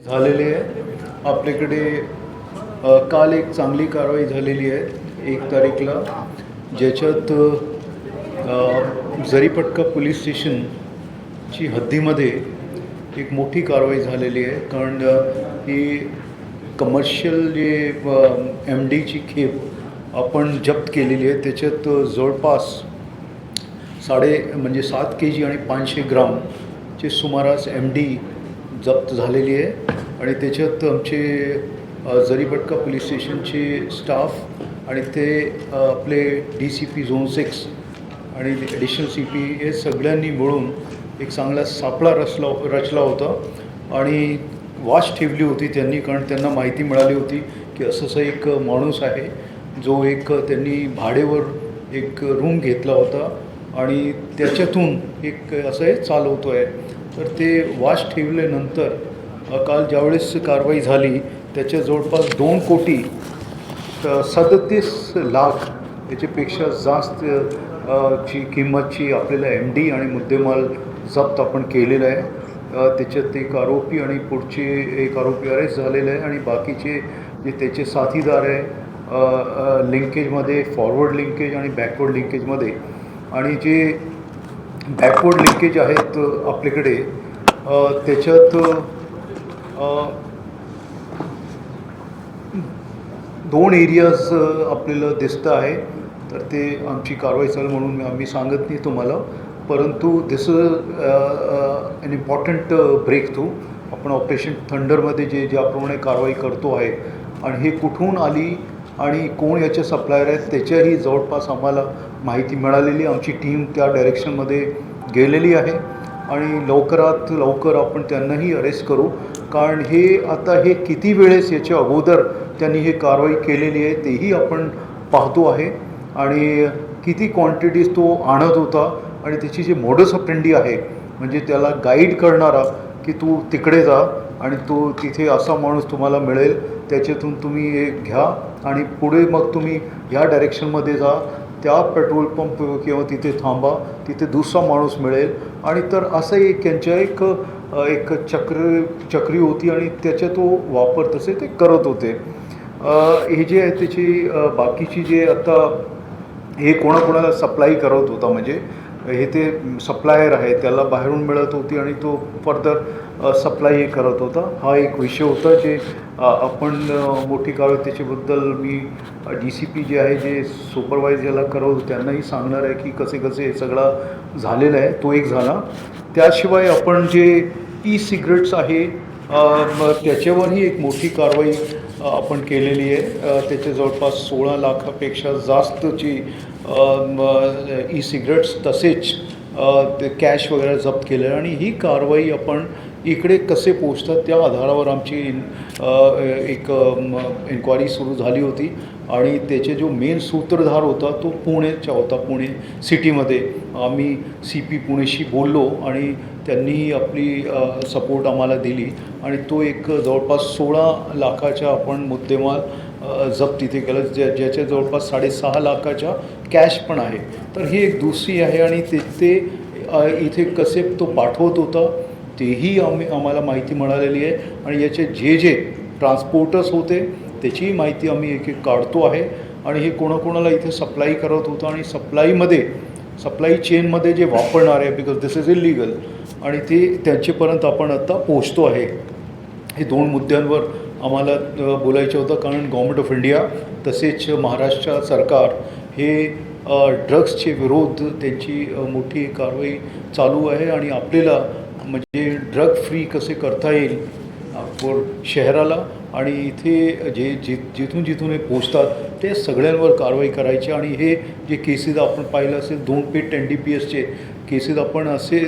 झालेली आहे आपल्याकडे। काल एक चांगली कारवाई झालेली आहे 1 तारीखला, ज्याच्यात जरीपटका पोलीस स्टेशनची हद्दीमध्ये एक मोठी कारवाई झालेली आहे। कारण ही कमर्शियल जे MDची खेप आपण जप्त केलेली आहे, त्याच्यात जवळपास 7 kg आणि 500 ग्रामचे सुमारास MD जप्त झालेली आहे। आणि त्याच्यात आमचे जरीपटका पोलीस स्टेशनचे स्टाफ आणि ते आपले DCP झोन 6 आणि ॲडिशनल CP हे सगळ्यांनी मिळून एक चांगला सापळा रचला होता आणि वाच ठेवली होती त्यांनी। कारण त्यांना माहिती मिळाली होती की असं एक माणूस आहे जो त्यांनी भाडेवर एक रूम घेतला होता आणि त्याच्यातून असं चालवतो आहे। तर ते वाच ठेवल्यानंतर काल ज्यावेळेस कारवाई झाली त्याच्या जवळपास 2,37,00,000 याच्यापेक्षा जास्त ची किंमतची आपल्याला MD आणि मुद्देमाल जप्त आपण केलेला आहे। त्याच्यात एक आरोपी आणि पुढचे एक आरोपी अरेस्ट झालेले आहे आणि बाकीचे जे त्याचे साथीदार आहे लिंकेजमध्ये, फॉरवर्ड लिंकेज आणि बॅकवर्ड लिंकेजमध्ये। आणि जे बॅकवर्ड लिंकेज आहेत आपल्याकडे त्याच्यात 2 एरियाज आपल्याला दिसतं आहे। तर ते आमची कारवाई चालू म्हणून आम्ही सांगत नाही तुम्हाला, परंतु this is an important breakthrough. आपण ऑपरेशन थंडरमध्ये ज्याप्रमाणे कारवाई करतो आहे आणि हे कुठून आली आणि कोण याचे सप्लायर आहेत त्याच्याही जवळपास आम्हाला माहिती मिळालेली। आमची टीम त्या डायरेक्शनमध्ये गेलेली आहे आणि लवकरात लवकर आपण त्यांनाही अरेस्ट करू। कारण हे किती वेळेस याच्या अगोदर त्यांनी हे कारवाई केलेली आहे तेही आपण पाहतो आहे आणि किती क्वांटिटीज तो आणत होता आणि त्याची जी मोडस ऑपरेंडी आहे, म्हणजे त्याला गाईड करणारा की तू तिकडे जा आणि तो तिथे असा माणूस तुम्हाला मिळेल, त्याच्यातून तुम्ही एक घ्या आणि पुढे मग तुम्ही ह्या डायरेक्शनमध्ये जा, त्या पेट्रोल पंप किंवा तिथे थांबा, तिथे दुसरा माणूस मिळेल। आणि तर असं त्यांच्या एक चक्री होती आणि त्याचा तो वापर तसे ते करत होते। हे जे आहे त्याची बाकीची जे आता हे कोणाकोणाला सप्लाय करत होता, म्हणजे हे ते सप्लायर आहे त्याला बाहेरून मिळत होती आणि तो फर्दर सप्लाय करत होता। हा एक विषय होता जे आपण मोठी कारवाई त्याच्याबद्दल मी DCP जे आहे जे सुपरवाईज याला करत त्यांनाही सांगणार आहे की कसे हे सगळं झालेलं आहे। तो एक झाला। त्याशिवाय आपण जे E-सिगरेट्स आहे त्याच्यावरही एक मोठी कारवाई आपण केलेली आहे। त्याच्या जवळपास 16 लाखापेक्षा जास्तची E-सिगरेट्स तसेच ते कॅश वगैरे जप्त केलं आहे। आणि ही कारवाई आपण इकडे कसे पोचतात त्या आधारावर आमची एक इन्क्वायरी सुरू झाली होती आणि त्याचे जो मेन सूत्रधार होता तो पुणेचा होता। पुणे सिटीमध्ये आम्ही CP पुणेशी बोललो आणि त्यांनीही आपली सपोर्ट आम्हाला दिली आणि तो एक जवळपास 16 लाखाच्या आपण मुद्देमाल जप्त तिथे केलं, ज्याच्या जवळपास 6.5 लाखाच्या कॅश पण आहे। तर ही एक दुसरी आहे आणि ते इथे कसे तो पाठवत होता तेही आम्हाला माहिती मिळालेली आहे आणि याचे जे ट्रान्सपोर्टर्स होते त्याचीही माहिती आम्ही एक काढतो आहे आणि हे कोणाकोणाला इथे सप्लाय करत होतं आणि सप्लाय चेनमध्ये जे वापरणार आहे, बिकॉज दिस इज इलिगल, आणि ते त्यांच्यापर्यंत आपण आता पोचतो आहे। हे 2 मुद्द्यांवर आम्हाला बोलायचं होतं, कारण गव्हर्मेंट ऑफ इंडिया तसेच महाराष्ट्र सरकार हे ड्रग्सचे विरोध त्यांची मोठी कारवाई चालू आहे आणि आपल्याला म्हणजे ड्रग फ्री कसे करता येईल शहराला आणि इथे जिथून हे पोचतात ते सगळ्यांवर कारवाई करायची। आणि हे जे केसेस आपण पाहिलं असेल 2 पेट NDPSचे केसेस आपण असे